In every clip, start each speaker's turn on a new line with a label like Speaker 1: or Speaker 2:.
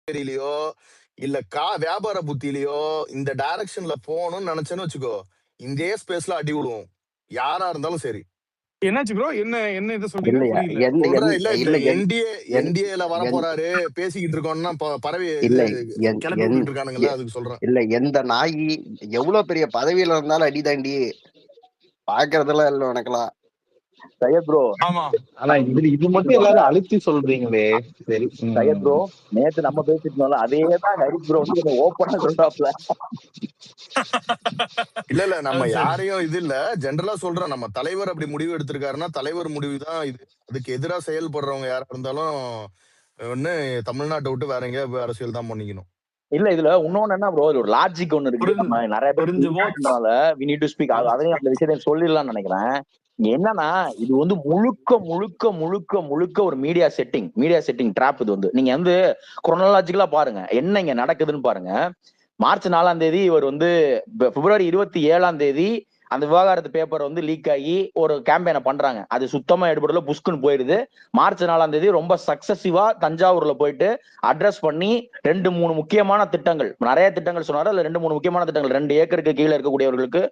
Speaker 1: தெரியலையோ இல்ல வியாபார புத்தியிலையோ இந்த டைரக்ஷன்ல போகணும்னு நினைச்சேன்னு வச்சுக்கோ, இதே ஸ்பேஸ்ல அடி விடுவோம், யாரா இருந்தாலும் சரி.
Speaker 2: என்னாச்சு ப்ரோ? என்ன என்ன இது சொல்றீங்க?
Speaker 3: இல்லையா
Speaker 2: புரியல.
Speaker 1: சொல்றேன் இல்ல இந்த
Speaker 3: இல்ல
Speaker 1: என்டிஏல வர போறாரு பேசிக்கிட்டு இருக்கோம்னா பறவை
Speaker 3: இல்ல
Speaker 1: கிளப்பி விட்டுட்டு இருக்கானுங்கல்ல, அதுக்கு சொல்றேன்.
Speaker 3: இல்ல எந்த நாய் எவ்வளவு பெரிய பதவியில இருந்தாலும் அடிதாண்டி பாக்குறதெல்லாம் இல்ல உனக்கெல்லாம்.
Speaker 4: சையத் ப்ரோ,
Speaker 2: ஆமா
Speaker 5: ஆனா இது மட்டும் எல்லாரும் அழுத்தி சொல்றீங்களே. சரி
Speaker 4: சையத் ப்ரோ, நேத்து நம்ம பேசிட்டோம்ல, அதேதான் ஹரித் ப்ரோ வந்து கொஞ்சம் ஓப்பனா சொல்றாப்ல.
Speaker 1: இல்ல நம்ம யாரையும் இது இல்ல, ஜெனரலா சொல்றேன். நம்ம தலைவர் அப்படி முடிவு எடுத்திருக்காருன்னா தலைவர் முடிவுதான் இது. அதுக்கு எதிராக செயல்படுறவங்க யாரா இருந்தாலும் ஒண்ணு தமிழ்நாட்டை விட்டு வேற எங்கேயாவது அரசியல் தான் பண்ணிக்கணும்.
Speaker 4: இல்ல இதுல இன்னொன்னு என்ன ப்ரோ, ஒரு லாஜிக் ஒண்ணு இருக்கு. நம்ம நிறைய பேர் we need to speak, அதையும் அந்த விஷயத்தை சொல்லிடலாம்னு நினைக்கிறேன். இங்க என்னன்னா, இது வந்து முழுக்க முழுக்க முழுக்க முழுக்க ஒரு மீடியா செட்டிங் ட்ராப். இது வந்து நீங்க வந்து குரோனாலஜிக்கலா பாருங்க என்ன இங்க நடக்குதுன்னு பாருங்க. மார்ச் 4ஆம் தேதி இவர் வந்து பிப்ரவரி 27ஆம் தேதி அந்த விவகாரத்து பேப்பர் வந்து லீக் ஆகி ஒரு கேம்பெயினை பண்றாங்க. அது சுத்தமா எடுபடல, புஷ்குன்னு போயிடுது. மார்ச் 4ஆம் தேதி ரொம்ப சக்சசிவா தஞ்சாவூர்ல போயிட்டு அட்ரஸ் பண்ணி 2-3 முக்கியமான திட்டங்கள், நிறைய திட்டங்கள் சொன்னாரு. அதுல 2-3 முக்கியமான திட்டங்கள், 2 ஏக்கருக்கு கீழே இருக்கக்கூடியவர்களுக்கு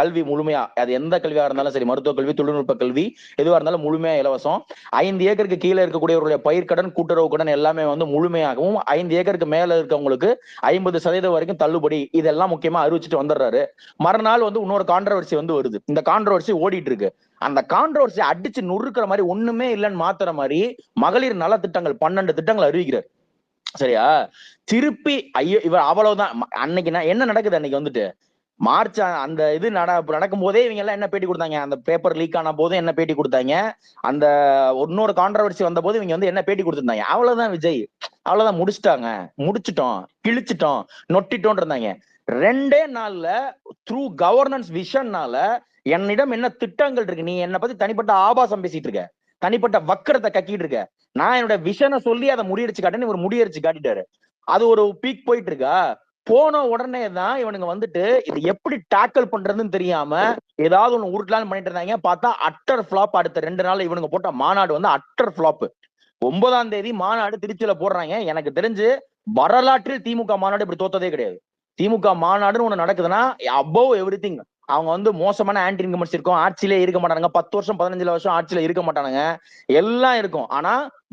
Speaker 4: கல்வி முழுமையா, அது எந்த கல்வியா இருந்தாலும் சரி, மருத்துவ கல்வி, தொழில்நுட்ப கல்வி எதுவா இருந்தாலும் முழுமையா இலவசம். 5 ஏக்கருக்கு கீழே இருக்கக்கூடியவர்களுடைய பயிர்க்கடன், கூட்டுறவு கடன் எல்லாமே வந்து முழுமையாகவும், 5 ஏக்கருக்கு மேல இருக்கவங்களுக்கு 50% வரைக்கும் தள்ளுபடி, இதெல்லாம் முக்கியமா அறிவிச்சுட்டு வந்துடுறாரு. மறுநாள் வந்து இன்னொரு கான்ட்ரவர்சி வந்து வருது. இந்த கான்ட்ரவர்சி ஓடிட்டு இருக்கு. அந்த கான்ட்ரவர்சி அடிச்சு நொறுக்கிற மாதிரி, ஒண்ணுமே இல்லைன்னு மாத்துற மாதிரி மகளிர் நல திட்டங்கள் 12 திட்டங்கள் அறிவிக்கிறார். சரியா? திருப்பி ஐயோ இவர் அவ்வளவுதான். அன்னைக்கு என்ன நடக்குது, அன்னைக்கு வந்துட்டு மார்ச் அந்த இது நடக்கும் போதே இவங்க எல்லாம் என்ன பேட்டி கொடுத்தாங்க, அந்த பேப்பர் லீக் ஆன போது என்ன பேட்டி கொடுத்தாங்க, அந்த இன்னொரு கான்ட்ரவர்சி வந்த போது இவங்க வந்து என்ன பேட்டி கொடுத்திருந்தாங்க, அவ்வளவுதான் விஜய், அவ்வளவுதான், முடிச்சிட்டோம், கிழிச்சிட்டோம், நொட்டிட்டோம் இருந்தாங்க. 2 நாள்ல த்ரூ கவர்னன்ஸ் விஷன்னால என்னிடம் என்ன திட்டங்கள் இருக்கு, நீ என்னை பத்தி தனிப்பட்ட ஆபாசம் பேசிட்டு இருக்க, தனிப்பட்ட வக்கரத்தை கக்கிட்டு இருக்க, நான் என்னோட விஷனை சொல்லி அதை முடியடிச்சு காட்டேன்னு இவர் முடியடிச்சு காட்டிட்டாரு. அது ஒரு பீக் போயிட்டு இருக்கா. போன உடனே தான் இவனுங்க வந்துட்டு இது எப்படி டேக்கிள் பண்றதுன்னு தெரியாம ஏதாவது ஒண்ணு உருட்டலான்னு பண்ணிட்டு இருந்தாங்க. பார்த்தா அட்டர் ஃபிளாப். அடுத்த 2 நாள் இவனுங்க போட்ட மாநாடு வந்து அட்டர் ஃபிளாப். 9ஆம் தேதி மாநாடு திருச்சியில போடுறாங்க. எனக்கு தெரிஞ்சு வரலாற்றில் திமுக மாநாடு இப்படி தோத்ததே கிடையாது. திமுக மாநாடுன்னு ஒண்ணு நடக்குதுன்னா அபவ் எவ்ரிதிங் அவங்க வந்து மோசமான ஆன்டி இன்கம்பன்சி இருக்கும், ஆட்சியிலே இருக்க மாட்டானுங்க, 10 வருஷம் 15 வருஷம் ஆட்சியில இருக்க மாட்டானுங்க, எல்லாம் இருக்கும். ஆனா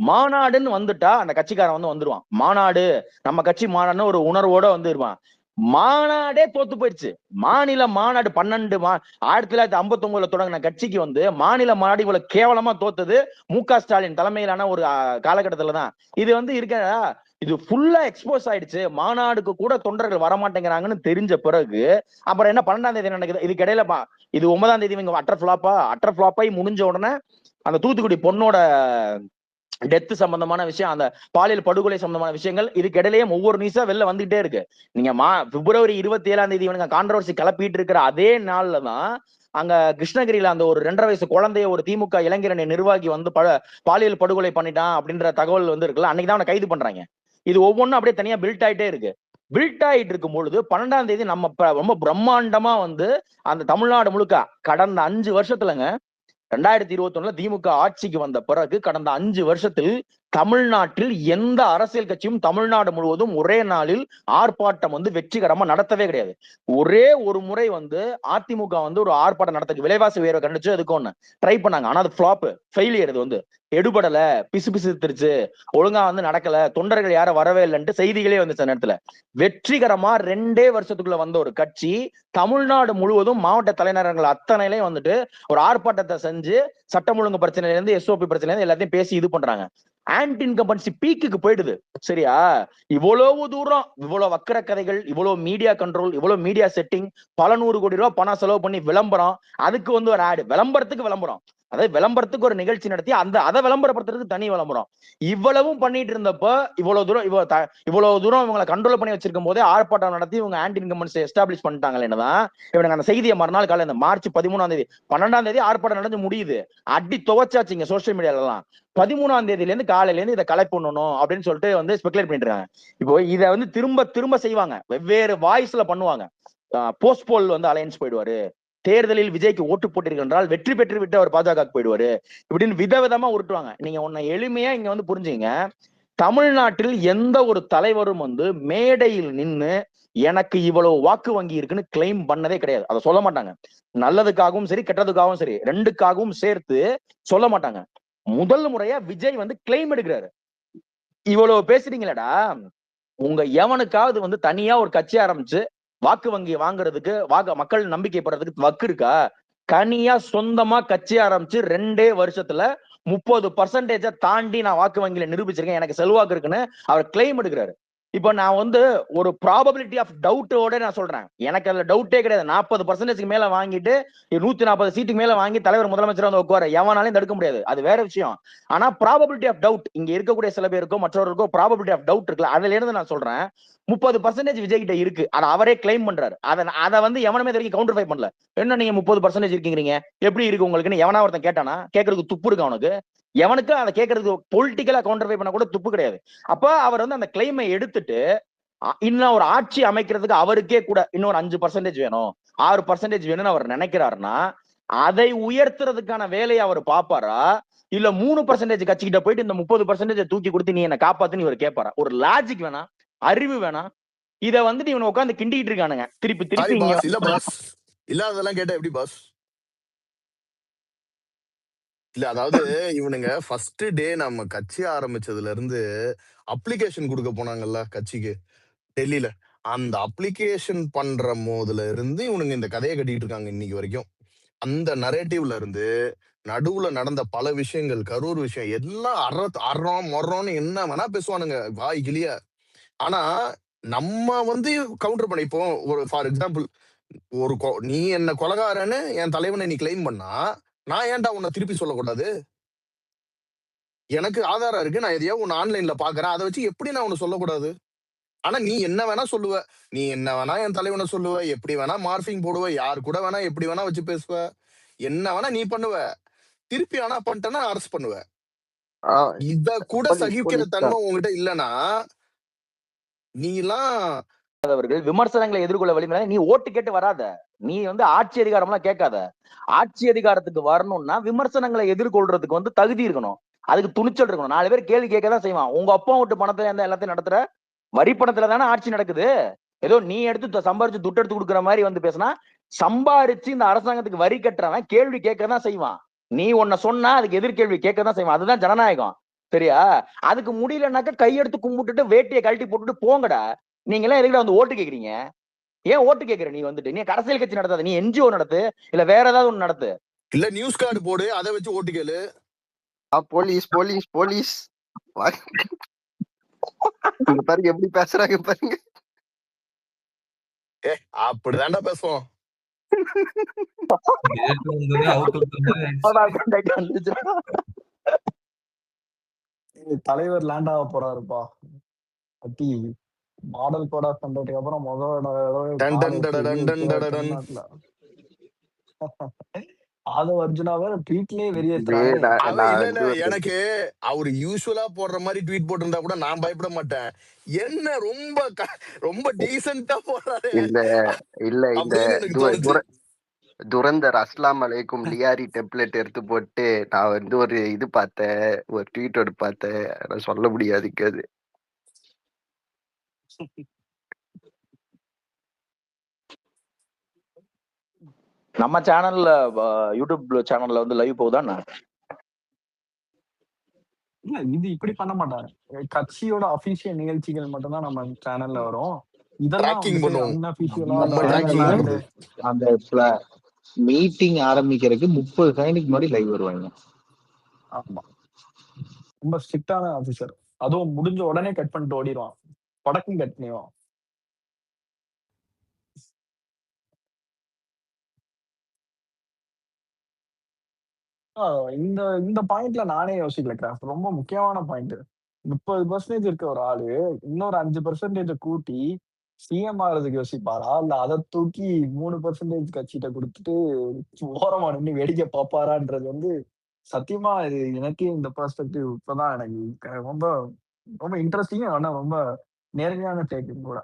Speaker 4: மாநாடுன்னு வந்துட்டா அந்த கட்சிக்காரன் வந்து வந்துருவான். மாநாடு, நம்ம கட்சி மாநாடுன்னு ஒரு உணர்வோட வந்து இருப்பான். மாநாடே தோத்து போயிடுச்சு. மாநில மாநாடு 1959 தொடங்கின கட்சிக்கு வந்து மாநில மாநாடு இவ்வளவு கேவலமா தோத்தது மு.க. ஸ்டாலின் தலைமையிலான ஒரு காலகட்டத்துல தான். இது வந்து இருக்க, இது ஃபுல்லா எக்ஸ்போஸ் ஆயிடுச்சு. மாநாடுக்கு கூட தொண்டர்கள் வரமாட்டேங்கிறாங்கன்னு தெரிஞ்ச பிறகு அப்புறம் என்ன 12ஆம் தேதி நடக்குது. இதுக்கு இடையில இது 9ஆம் தேதி இவங்க அட்டர் ஃபிளாப்பாய் முடிஞ்ச உடனே அந்த தூத்துக்குடி பொண்ணோட டெத் சம்பந்தமான விஷயம், அந்த பாலியல் படுகொலை சம்பந்தமான விஷயங்கள், இதுக்கு இடையிலேயே ஒவ்வொரு நியூஸா வெளில வந்துகிட்டே இருக்கு. நீங்க பிப்ரவரி 27ஆம் தேதி இவனுங்க கான்ட்ரவர்சி கிளப்பிட்டு இருக்கிற அதே நாள்ல தான் அங்க கிருஷ்ணகிரியில அந்த ஒரு 2.5 வயசு குழந்தைய ஒரு திமுக இளைஞரணி நிர்வாகி வந்து பாலியல் படுகொலை பண்ணிட்டான் அப்படின்ற தகவல் வந்து இருக்குல்ல, அன்னைக்கு தான் அவனை கைது பண்றாங்க. இது ஒவ்வொன்றும் அப்படியே தனியா பில்ட் ஆயிட்டே இருக்கு. பில்ட் ஆயிட்டு இருக்கும் பொழுது 12ஆம் தேதி நம்ம ரொம்ப பிரம்மாண்டமா வந்து அந்த தமிழ்நாடு முழுக்க கடந்த 5 வருஷத்துலங்க 2021 திமுக ஆட்சிக்கு வந்த பிறகு கடந்த 5 வருஷத்தில் தமிழ்நாட்டில் எந்த அரசியல் கட்சியும் தமிழ்நாடு முழுவதும் ஒரே நாளில் ஆர்ப்பாட்டம் வந்து வெற்றிகரமா நடத்தவே கிடையாது. ஒரே ஒரு முறை வந்து அதிமுக வந்து ஒரு ஆர்ப்பாட்டம் நடத்த விலைவாசி உயர்வை கண்டிச்சு அதுக்கு ஒண்ணு ட்ரை பண்ணாங்க. ஆனா அது ஃபிளாப், ஃபெயிலியர். இது வந்து எடுபடல, பிசுபிசுத்துருச்சு, ஒழுங்கா வந்து நடக்கல, தொண்டர்கள் யாரும் வரவே இல்லைன்ட்டு செய்திகளே வந்துச்சு. நேரத்துல வெற்றிகரமா 2 வருஷத்துக்குள்ள வந்த ஒரு கட்சி தமிழ்நாடு முழுவதும் மாவட்ட தலைநகரங்கள் அத்தனையிலையும் வந்துட்டு ஒரு ஆர்ப்பாட்டத்தை செஞ்சு சட்டம் ஒழுங்கு பிரச்சனையில இருந்து எஸ்ஓபி பிரச்சனையில இருந்து எல்லாத்தையும் பேசி இது பண்றாங்க. ஆன்டி இன்கம்பன்சி பீக்குக்கு போயிடுது. சரியா? இவ்வளவு தூரம், இவ்வளவு வக்கர கதைகள், இவ்வளவு மீடியா கண்ட்ரோல், இவ்வளவு மீடியா செட்டிங், பல 100 கோடி ரூபாய் பணம் செலவு பண்ணி விளம்பரம், அதுக்கு வந்து ஒரு ஆடு, விளம்பரத்துக்கு விளம்பரம், அதாவது விளம்பரத்துக்கு ஒரு நிகழ்ச்சி நடத்தி அதை விளம்பரப்படுத்துறதுக்கு தனி விளம்பரம், இவ்வளவும் பண்ணிட்டு இருந்தப்ப இவ்வளவு தூரம் இவங்களை கண்ட்ரோல் பண்ணி வச்சிருக்கும் போதே ஆர்ப்பாட்டம் நடத்தி இவங்க ஆன்டி இன்கம்பன்சி எஸ்டாப்ளிஷ் பண்ணிட்டாங்க. என்னதான் இவங்க அந்த செய்தியை மறுநாள் காலை இந்த மார்ச் 13ஆம் தேதி 12ஆம் தேதி ஆர்ப்பாட்டம் நடந்து முடியுது, அடி துவச்சாச்சுங்க சோசியல் மீடியால எல்லாம். 13ஆம் தேதியில இருந்து காலையில இருந்து இதை கலெக்ட் பண்ணணும் அப்படின்னு சொல்லிட்டு வந்து ஸ்பெகுலேட் பண்ணிட்டு இருக்காங்க. இப்போ இதை வந்து திரும்ப திரும்ப செய்வாங்க, வெவ்வேறு வாய்ஸ்ல பண்ணுவாங்க. போஸ்ட் போல் வந்து அலையன்ஸ் போயிடுவாரு, தேர்தலில் விஜய்க்கு ஓட்டு போட்டிருக்கின்றால் வெற்றி பெற்று விட்டு அவர் பாஜக போயிடுவாரு, இப்படின்னு விதவிதமா உருட்டுவாங்க. நீங்க ஒன்ன எளிமையா இங்க வந்து புரிஞ்சுங்க. தமிழ்நாட்டில் எந்த ஒரு தலைவரும் வந்து மேடையில் நின்னு எனக்கு இவ்வளவு வாக்கு வங்கி இருக்குன்னு கிளைம் பண்ணதே கிடையாது. அதை சொல்ல மாட்டாங்க. நல்லதுக்காகவும் சரி கெட்டதுக்காகவும் சரி ரெண்டுக்காகவும் சேர்த்து சொல்ல மாட்டாங்க. முதல் முறையா விஜய் வந்து கிளைம் எடுக்கிறாரு. இவ்வளவு பேசுறீங்களடா, உங்க எவனுக்காவது வந்து தனியா ஒரு கட்சி ஆரம்பிச்சு வாக்கு வங்கி வாங்குறதுக்கு மக்கள் நம்பிக்கை படுறதுக்கு வக்கு இருக்கா? தனியா சொந்தமா கட்சி ஆரம்பிச்சு 2 வருஷத்துல 30% தாண்டி நான் வாக்கு வங்கியில நிரூபிச்சிருக்கேன், எனக்கு செல்வாக்கு இருக்குன்னு அவர் கிளைம் எடுக்கிறாரு. இப்ப நான் வந்து ஒரு ப்ராபபிலிட்டி ஆஃப் டவுட்டோட நான் சொல்றேன். எனக்கு அதுல டவுட்டே கிடையாது. 40% மேல வாங்கிட்டு 140 சீட்டுக்கு மேல வாங்கி தலைவர் முதலமைச்சர் வந்து உட்கார எவனாலையும் தடுக்க முடியாது. அது வேற விஷயம். ஆனா ப்ராபபிலிட்டி ஆஃப் டவுட் இங்க இருக்கக்கூடிய சில பேருக்கோ மற்றவர்களுக்கோ ப்ராபபிலிட்டி ஆஃப் டவுட் இருக்குல்ல, அதுல இருந்து நான் சொல்றேன் 30% விஜய் கிட்ட இருக்கு. அதை அவரே கிளைம் பண்றாரு. அதை வந்து எவனுமே வரைக்கும் கவுண்டர்ஃபை பண்ணல. என்ன நீங்க 30% இருக்கீங்க, எப்படி இருக்கு உங்களுக்குன்னு எவனா ஒருத்தன் கேட்டானா? கேட்கறதுக்கு துப்பு இருக்கு அவனுக்கு? எவனுக்கு அதை கேட்கறதுக்கு பொலிட்டிக்கலா கவுண்டர்ஃபை பண்ண கூட துப்பு கிடையாது. அப்ப அவர் வந்து அந்த கிளைமை எடுத்துட்டு இன்னும் ஒரு ஆட்சி அமைக்கிறதுக்கு அவருக்கே கூட இன்னொரு 5% வேணும், 6% வேணும்னு அவர் நினைக்கிறாருன்னா அதை உயர்த்துறதுக்கான வேலையை அவர் பாப்பாரா, இல்ல 3% கட்சிக்கிட்ட போயிட்டு இந்த 30% தூக்கி கொடுத்து நீ என்ன காப்பாத்துன்னு இவர் கேட்பாரா? ஒரு லாஜிக் வேணாம், அறிவு வேணாம். இத வந்துட்டு இவனை உட்காந்து கிண்டிட்டு இருக்கானுங்க திருப்பி
Speaker 1: சாரி
Speaker 4: திருப்பி.
Speaker 1: பாஸ். இல்ல பாஸ், இல்லாததெல்லாம் கேட்டா எப்படி பாஸ்? இல்ல அதாவது இவனுங்க ஃபர்ஸ்ட் டே நம்ம கட்சி ஆரம்பிச்சதுல இருந்து அப்ளிகேஷன் கொடுக்க போனாங்கல்ல கட்சிக்கு டெல்லியில, அந்த அப்ளிகேஷன் பண்ற போதுல இருந்து இவனுங்க இந்த கதையை கட்டிட்டு இருக்காங்க இன்னைக்கு வரைக்கும். அந்த நரேட்டிவ்ல இருந்து நடுவுல நடந்த பல விஷயங்கள், கரூர் விஷயம் எல்லாம் அறம் மொறோன்னு என்ன வேணா பேசுவானுங்க வாய் கிளிய. ஆனா நம்ம வந்து கவுண்டர் பண்ண இப்போ ஒரு ஃபார் எக்ஸாம்பிள் நீ என்ன கொலகாரன்னு என் தலைவனை நீ கிளைம் பண்ணா நான் ஏன்டா உன்னை திருப்பி சொல்லக்கூடாது? எனக்கு ஆதாரம் இருக்கு, நான் எதையோ உன்னை ஆன்லைன்ல பாக்குறேன், அதை வச்சு எப்படி நான் உன்னை சொல்லக்கூடாது? ஆனா நீ என்ன வேணா சொல்லுவ, நீ என்ன வேணா என் தலைவனை சொல்லுவ, எப்படி வேணா மார்பிங் போடுவ, யாரு கூட வேணா எப்படி வேணா வச்சு பேசுவ, என்ன வேணா நீ பண்ணுவ, திருப்பி ஆனா பண்ணிட்டேன்னா அரசு பண்ணுவ. இத கூட சகிக்கிற தன்மை உங்ககிட்ட இல்லனா நீ எல்லாம்
Speaker 4: விமர்சனங்களை எதிர்கொள்ள வலிமை. நீ ஓட்டு கேட்டு வராத, நீ வந்து ஆட்சி அதிகாரம் எல்லாம் கேட்காத. ஆட்சி அதிகாரத்துக்கு வரணும்னா விமர்சனங்களை எதிர்கொள்றதுக்கு வந்து தகுதி இருக்கணும், அதுக்கு துணிச்சல் இருக்கணும். 4 பேர் கேள்வி கேட்கதான் செய்வான். உங்க அப்பா விட்டு பணத்துல இருந்தா எல்லாத்தையும் நடத்துற, வரி பணத்துல தானே ஆட்சி நடக்குது. ஏதோ நீ எடுத்து சம்பாரிச்சு துட்டு எடுத்து கொடுக்குற மாதிரி வந்து பேசினா, சம்பாரிச்சு இந்த அரசாங்கத்துக்கு வரி கட்டுறவன் கேள்வி கேட்கதான் செய்வான். நீ ஒன்ன சொன்னா அதுக்கு எதிர்கேள்வி கேட்கதான் செய்வான். அதுதான் ஜனநாயகம். சரியா? அதுக்கு முடியலன்னாக்க கையெடுத்து கும்பிட்டுட்டு வேட்டியை கழட்டி போட்டுட்டு போங்கடா. நீங்க எல்லாம் எதுக்கு வந்து ஓட்டு கேக்குறீங்க? ஏன் ஓட்டு கேக்குற? நீ வந்துட்டு நீ அரசியல் கட்சி நடத்தாத, நீ என்ஜிஓ நடத்து, இல்ல வேற ஏதாவது ஒண்ணு நடத்து.
Speaker 1: இல்ல நியூஸ் கார்டு போடு, அதை வச்சு ஓட்டு கேளு.
Speaker 3: போலீஸ் போலீஸ் போலீஸ் பாருங்க எப்படி பேசுறாங்க பாருங்க.
Speaker 1: அப்படிதான்டா பேசுவோம்.
Speaker 2: தலைவர் லேண்ட் ஆக போறாருப்பா. அட்டி மாடல் கோட் ஆஃப் கண்டக்டுக்கு அப்புறம் தமிழ்நாட்டுல ஆதவ் அர்ஜுனா வேற ட்வீட்லயே வெறியேத்துறாரு.
Speaker 1: இல்ல எனக்கு அவரு யூசுவலா போடுற மாதிரி ட்வீட் போட்டிருந்தா கூட நான் பயப்பட மாட்டேன். என்ன ரொம்ப டீசென்ட்டா போடுறாரு.
Speaker 3: இல்ல இல்ல இந்த துரந்தர் அஸ்லாம் அலைக்கும் லியாரி டெம்ப்ளேட் எடுத்து போட்டு நான் வந்து ஒரு இது பார்த்தேன், ஒரு ட்வீட் ஒன்று பார்த்தேன், சொல்ல முடியாதுக்கு அது.
Speaker 4: நம்ம சேனல்ல யூடியூப் சேனல்ல வந்து லைவ் போகுதாண்ணா?
Speaker 2: இல்ல இது இப்படி பண்ண மாட்டாங்க. கட்சியோட அபிஷியல் நிகழ்ச்சிகள் மட்டும்தான் நம்ம சேனல்ல வரும். இதெல்லாம் அன்அபிஷியலா
Speaker 5: அந்த மீட்டிங் ஆரம்பிக்கிறதுக்கு 30 செகண்டுக்கு முன்னாடி லைவ் வருவாங்க.
Speaker 2: ஆமா, ரொம்ப ஸ்ட்ரிக்டான ஆபீசர். அதுவும் முடிஞ்ச உடனே கட் பண்ணிட்டு ஓடிடுவான், படக்கும் கட் பண்ணிடுவான். இந்த இந்த பாயிண்ட்ல நானே யோசிக்கல கிராஃப்ட். ரொம்ப முக்கியமான பாயிண்ட். 30% இருக்க ஒரு ஆளு இன்னொரு 5% கூட்டி சிஎம் ஆகிறதுக்கு யோசிப்பாரா, இல்ல அதை தூக்கி 3% கட்சிகிட்ட கொடுத்துட்டு ஓரமா நின்று வேடிக்கை பார்ப்பாரான்றது வந்து சத்தியமா இது எனக்கு இந்த பெர்ஸ்பெக்டிவ் இப்பதான் எனக்கு ரொம்ப ரொம்ப இன்ட்ரெஸ்டிங். ஆனா ரொம்ப நேர்மையான டேக்கிங் கூட.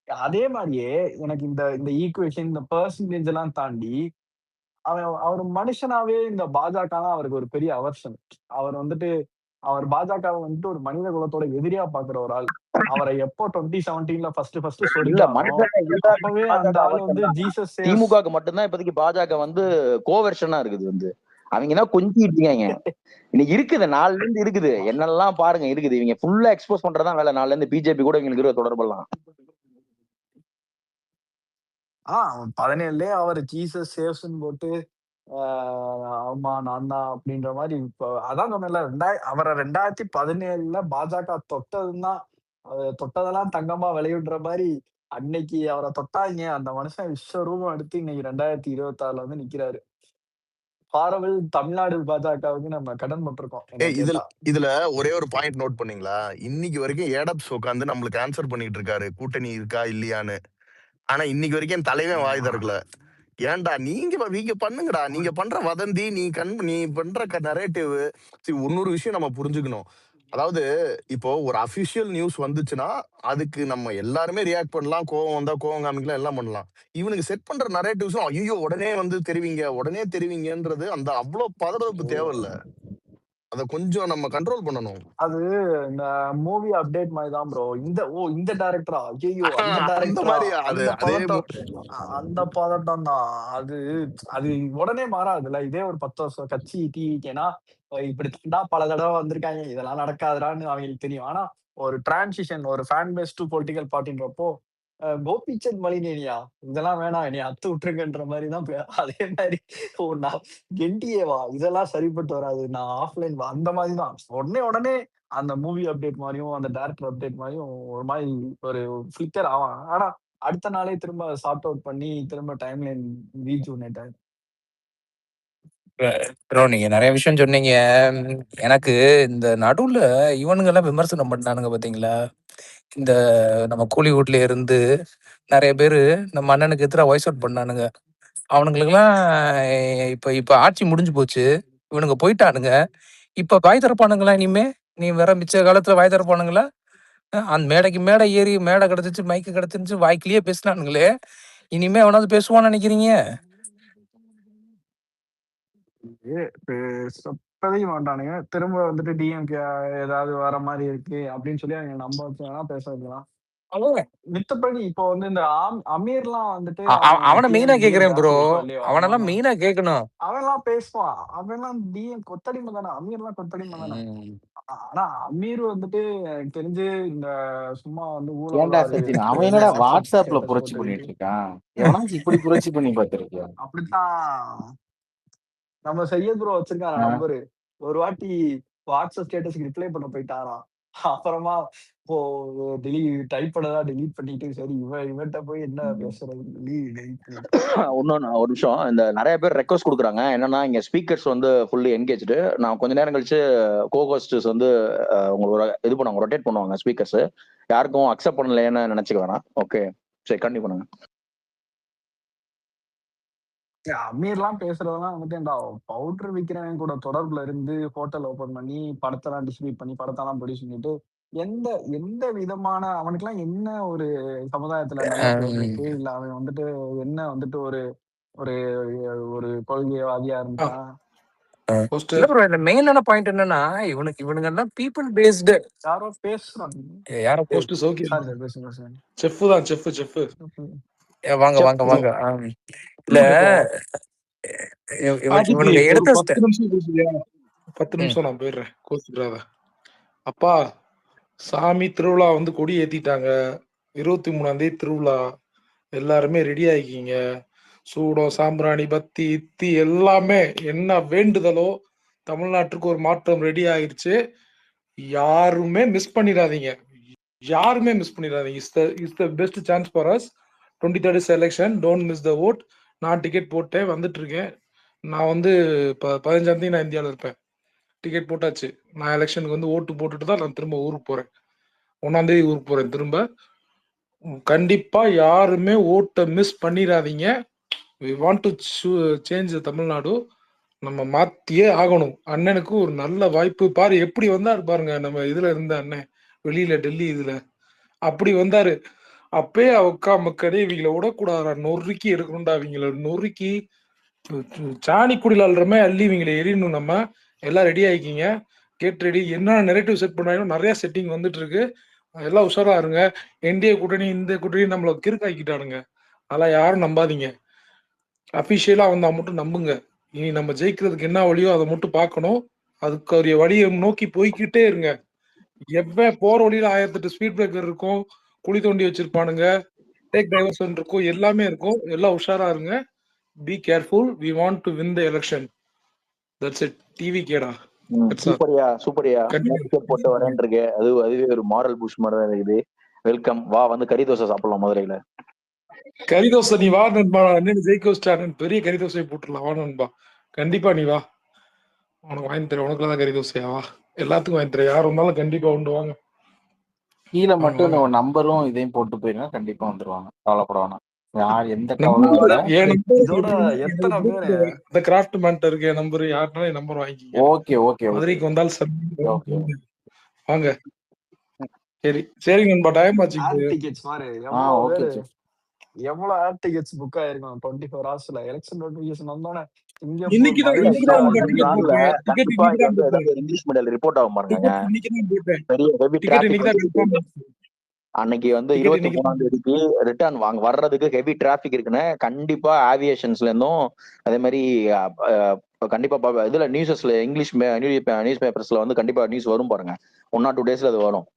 Speaker 2: அதே மாதிரியே எனக்கு இந்த இந்த ஈக்குவேஷன், இந்த பெர்சன்டேஜ் எல்லாம் தாண்டி அவர் மனுஷனாவே இந்த பாஜக அவருக்கு ஒரு பெரிய அவர்ஷன். அவர் பாஜகவை வந்துட்டு ஒரு மனித குலத்தோட எதிரியா பாக்குற ஒரு ஆள். அவரை எப்போ 2017 ஃபர்ஸ்ட்
Speaker 4: இல்ல
Speaker 2: சொருகினானோ
Speaker 4: மனுஷன் எல்லாருமே
Speaker 2: அப்பவே அந்த
Speaker 4: பாஜக
Speaker 2: ஆள் வந்து
Speaker 4: அவர்ஷன் தான்.
Speaker 2: ஜீசஸ் சேவ்ஸ்
Speaker 4: திமுகவுக்கு மட்டும்தான் இப்போதைக்கு பாஜக வந்து கோவர்ஷனா இருக்குது. அவங்க தான் கொஞ்சிட்டு இருக்காங்க. இன்னைக்கு இருக்குது, நாலுல இருந்து இருக்குது, என்னெல்லாம் பாருங்க இருக்குது. இவங்க ஃபுல்லா எக்ஸ்போஸ் பண்றதா வேலை. நாலுல இருந்து பிஜேபி கூட இவங்களுக்கு இருக்கிற தொடர்பெல்லாம்
Speaker 2: 17லயே அவர் ஜீசஸ் சேவ்ஸ்ன்னு போட்டு ஆமா நான் தான் அப்படின்ற மாதிரி இப்போ அதான் சொன்னேன்ல, அவரை 2017 பாஜக தொட்டதெல்லாம் தங்கமா விளையுன்ற மாதிரி அன்னைக்கு அவரை தொட்டாங்க. அந்த மனுஷன் விஸ்வரூபம் எடுத்து இன்னைக்கு 2026 வந்து நிக்கிறாரு. பாரவல் தமிழ்நாடு பாஜகவுக்கு நம்ம கடன் பட்டிருக்கோம் என்ன கேட்டா.
Speaker 1: இதுல ஒரே ஒரு பாயிண்ட் நோட் பண்ணீங்களா? இன்னைக்கு வரைக்கும் ஏடப்ஸ் உட்காந்து நம்மளுக்கு ஆன்சர் பண்ணிட்டு இருக்காரு கூட்டணி இருக்கா இல்லையான்னு. ஆனா இன்னைக்கு வரைக்கும் என் தலைவன் வாய் திறக்கல. ஏன்டா நீங்க பண்ணுங்கடா. நீங்க பண்ற வதந்தி, நீ பண்ற நரேட்டிவ். இன்னொரு விஷயம் நம்ம புரிஞ்சுக்கணும். அதாவது இப்போ ஒரு அபிஷியல் நியூஸ் வந்துச்சுன்னா அதுக்கு நம்ம எல்லாருமே ரியாக்ட் பண்ணலாம், கோவம் வந்தா கோவம் காமிக்கலாம், எல்லாம் பண்ணலாம். இவனுக்கு செட் பண்ற நரேட்டிவ்ஸும் ஐயோ உடனே வந்து தெரிவிங்கன்றது அந்த அவ்வளவு பதறதுக்கு தேவையில்ல. அத கொஞ்சம் நம்ம கண்ட்ரோல் பண்ணணும்.
Speaker 2: அது இந்த மூவி அப்டேட் மாதிரி தான் ப்ரோ. இந்த டைரக்டரா, ஐயோ அந்த
Speaker 1: அந்த
Speaker 2: டைரக்டரா,
Speaker 1: மாதிரி அது
Speaker 2: அந்த
Speaker 1: அதே
Speaker 2: பதட்டம், அந்த பதட்டம் தான். அது உடனே மாறாதுல்ல. இதே ஒரு 10 வருஷம் கட்சி டிவிக்கேனா இப்படி பல தடவை வந்திருக்காங்க, இதெல்லாம் நடக்காதுடான்னு அவங்களுக்கு தெரியும். ஆனா ஒரு டிரான்சிஷன், ஒரு ஃபேன் பேஸ் டு பொலிட்டிக்கல் பார்ட்டின்றப்போ கோபிச்சந்த் மலினேனியா இதெல்லாம் வேணாம், என்னை அத்து விட்டுருங்கன்ற மாதிரி தான் அதே மாதிரி நான் கெண்டியேவா இதெல்லாம் சரிப்பட்டு வராது, நான் ஆஃப்லைன் வா அந்த மாதிரி தான். உடனே அந்த மூவி அப்டேட் மாதிரியும் அந்த டேரக்டர் அப்டேட் மாதிரியும் ஒரு மாதிரி ஒரு ஃபிளிக்கர் ஆவான். ஆனா அடுத்த நாளே திரும்ப சார்ட் அவுட் பண்ணி திரும்ப டைம் லைன் ரீஜூனேட் ஆகும்.
Speaker 6: ப்ரோ நீங்க நிறைய விஷயம் சொன்னீங்க. எனக்கு இந்த நடுவுல இவனுங்க எல்லாம் விமர்சனம் பண்ணானுங்க பாத்தீங்களா? இந்த நம்ம கூலிவுட்ல இருந்து நிறைய பேரு நம்ம அண்ணனுக்கு எதிராக வாய்ஸ் அவுட் பண்ணானுங்க. அவனுங்களுக்கெல்லாம் இப்ப இப்ப ஆட்சி முடிஞ்சு போச்சு, இவனுங்க போயிட்டானுங்க. இப்ப வாய் திறப்பானுங்களா இனிமே? நீ வேற மிச்ச காலத்துல வாய் திறப்பானுங்களா? அந்த மேடைக்கு மேடை ஏறி மேடை கிடைச்சிச்சு, மைக்கு கிடைச்சிருச்சு, வாய்க்கிலேயே பேசினானுங்களே, இனிமே எவனாவது பேசுவான்னு நினைக்கிறீங்க?
Speaker 2: இப்போதைக்கு மாட்டானுங்க. திரும்ப வந்துட்டு டிஎம்கே ஏதாவது வர மாதிரி இருக்கு அப்படின்னு சொல்லி அவங்க நம்ப வச்சுனா பேச வைக்கலாம். மித்தபடி இப்போ வந்து இந்த அமீர்லாம் வந்துட்டு
Speaker 6: அவனை மெயினா கேக்குறேன் ப்ரோ. அவனெல்லாம் மெயினா கேட்கணும்.
Speaker 2: அவன்லாம் பேசுவான். அவன்லாம் டிஎம் கொத்தடிமை தானே. அமீர்லாம் கொத்தடிமை தானே. ஆனா அமீர் வந்துட்டு எனக்கு தெரிஞ்சு இந்த சும்மா வந்து
Speaker 5: அவன் என்னடா வாட்ஸ்அப்ல புரட்சி பண்ணிட்டு இருக்கான்? எவனாச்சும் இப்படி புரட்சி பண்ணி பார்த்திருக்கியா?
Speaker 2: அப்படித்தான் நம்ம செய்ய ப்ரோ வச்சிருக்காரு நம்பரு. ஒரு வாட்டி வாட்ஸ்அப் ஸ்டேட்டஸ்க்கு ரிப்ளை பண்ண போயிட்டாராம். அப்புறமா டைப் பண்ணதா டெலீட் பண்ணிட்டு சரி இவன்ட்ட போய் என்ன பேசுறது
Speaker 4: இன்னொன்னு ஒரு விஷயம். இந்த நிறைய பேர் ரெக்வஸ்ட் கொடுக்குறாங்க என்னன்னா, இங்க ஸ்பீக்கர்ஸ் வந்து ஃபுல்லி என்கேஜ்டு. நான் கொஞ்ச நேரம் கழிச்சு கோஹோஸ்டர்ஸ் வந்து உங்களுக்கு இது பண்ணுவாங்க, ரொட்டேட் பண்ணுவாங்க ஸ்பீக்கர்ஸ். யாருக்கும் அக்செப்ட் பண்ணலன்னு நினைச்சுக்க வேணாம். ஓகே சரி கண்டிப்பா பண்ணுங்க.
Speaker 2: அமீர்லாம் பேசுறதெல்லாம் வந்துட்டு பவுடர் விற்கிறவன் கூட தொடர்புல இருந்து ஹோட்டல் ஓபன் பண்ணி படத்தெல்லாம் டிஸ்ட்ரிபியூட் பண்ணி படத்தெல்லாம் ப்ரொடியூஸ் பண்ணிட்டு எந்த விதமான அவனுக்குலாம் என்ன ஒரு சமுதாயத்துல நல்ல பேர் இருக்கு, இல்ல அவன் வந்துட்டு என்ன வந்துட்டு ஒரு ஒரு ஒரு கொள்கைவாதியா இருந்தான்.
Speaker 6: மெயினான பாயிண்ட் என்னன்னா, இவனுங்க எல்லாம் பீப்புள் பேஸ்டு.
Speaker 2: யாரோ பேசுறாங்க.
Speaker 6: யாரோ வாங்க வாங்க வாங்க. இல்ல இவனுங்க எடுத்த
Speaker 7: 10 நிமிஷம் நான் போயிடுறேன், கோச்சுக்கிறாத. அப்பா சாமி திருவிழா வந்து கொடி ஏத்திட்டாங்க. 23ஆம் தேதி திருவிழா. எல்லாருமே ரெடி ஆகிக்கிங்க. சூடம் சாம்பிராணி பத்தி இத்தி எல்லாமே என்ன வேண்டுதலோ தமிழ்நாட்டுக்கு ஒரு மாற்றம் ரெடி ஆயிடுச்சு. யாருமே மிஸ் பண்ணிடாதீங்க. Is the best chance for us. 23rd election. Don't miss the vote. நான் டிக்கெட் போட்டேன், வந்துட்டு இருக்கேன். நான் வந்து 15ஆம் தேதி நான் இந்தியாவில் இருப்பேன். டிக்கெட் போட்டாச்சு. நான் எலெக்ஷனுக்கு வந்து ஓட்டு போட்டுட்டு தான் நான் திரும்ப ஊருக்கு போறேன். 1ஆம் தேதி ஊருக்கு போறேன் திரும்ப. கண்டிப்பா யாருமே ஓட்டை மிஸ் பண்ணிடாதீங்க. we want to change Tamil Nadu. நம்ம மாத்தியே ஆகணும். அண்ணனுக்கு ஒரு நல்ல வாய்ப்பு. பாரு எப்படி வந்தாரு பாருங்க. நம்ம இதுல இருந்த அண்ணன் வெளியில டெல்லி இதுல அப்படி வந்தாரு. அப்பயே மக்களே இவங்களை விடக்கூடாதா, நொறுக்கி எடுக்கணும்டா. இவங்களை நொறுக்கி சாணி குடியில் அல்றமே அள்ளி இவங்களை எரியணும். நம்ம எல்லாம் ரெடி ஆகிக்கிங்க, கேட் ரெடி. என்ன நெரேட்டிவ் செட் பண்ணாலும் நிறைய செட்டிங் வந்துட்டு இருக்கு, எல்லாம் உஷாரா இருங்க. என்டிஏ கூட்டணி இந்த கூட்டணி நம்மள கிறுக்காக்கிட்டானுங்க, அதெல்லாம் யாரும் நம்பாதீங்க. அபிஷியலா வந்தா மட்டும் நம்புங்க. இனி நம்ம ஜெயிக்கிறதுக்கு என்ன வழியோ அதை மட்டும் பார்க்கணும், அதுக்கு வழியை நோக்கி போய்கிட்டே இருங்க. எப்ப போற வழியில 1008 ஸ்பீட் பிரேக்கர் இருக்கும், குழி தோண்டி வச்சிருப்பானுங்க, டேக் டைவர்ஷன் இருக்கும், எல்லாமே இருக்கும். எல்லாம் உஷாரா இருங்க. Be careful. We want to win the election. That's it. TV கேடா.
Speaker 4: சூப்பரியா சூப்பரியா போட்டு வரேன் இருக்கு. அதுவே ஒரு மாரல் புஷ் மாதிரி தான் இருக்குது. வெல்கம். வா வந்து கறி தோசை சாப்பிடலாம் மதுரையில.
Speaker 7: கறி தோசை நீ வா நண்பா, என்னன்னு ஜெயிக்க வச்சிட்டானு பெரிய கறி தோசையை போட்டுடலாம். வா நண்பா, கண்டிப்பா நீ வா, உனக்கு வாங்கி தரேன். உனக்குலாம் கறி தோசையா? வா, எல்லாத்துக்கும் வாங்கி தரேன். யார் வந்தாலும் கண்டிப்பா உண்டு. வாங்க,
Speaker 5: கீழே மட்டும் நம்பரும் இதையும் போட்டு போயிருங்க, கண்டிப்பா வந்துருவாங்க, கவலைப்பட வேணாம். யார் எந்த
Speaker 7: கிராஃப்ட் மேன்ட்ட இருக்கு என் நம்பர், யாருனாலும் என் நம்பர் வாங்கிக்கிங்க.
Speaker 5: ஓகே ஓகே
Speaker 7: மதுரைக்கு வந்தாலும் வாங்க. சரி சரி நண்பா, டைம் ஆச்சு.
Speaker 2: டிக்கெட்ஸ் பாரு எவ்வளவு ஏர் டிக்கெட்ஸ் புக் ஆயிருக்கும் 24 ஹவர்ஸ்ல. எலெக்ஷன் நோட்டிபிகேஷன் வந்தோனே
Speaker 4: இங்கிலீஷ் மீடியால ரிப்போர்ட் ஆகும் பாருங்க. அன்னைக்கு வந்து 23ஆம் தேதிக்கு ரிட்டர்ன் வர்றதுக்கு ஹெவி டிராபிக் இருக்குன்னு கண்டிப்பா ஆவியேஷன்ஸ்ல இருந்தும் அதே மாதிரி கண்டிப்பா இதுல நியூஸஸ்ல இங்கிலீஷ் நியூஸ் பேப்பர்ஸ்ல வந்து கண்டிப்பா நியூஸ் வரும் பாருங்க. 1 or 2 daysல அது வரும்.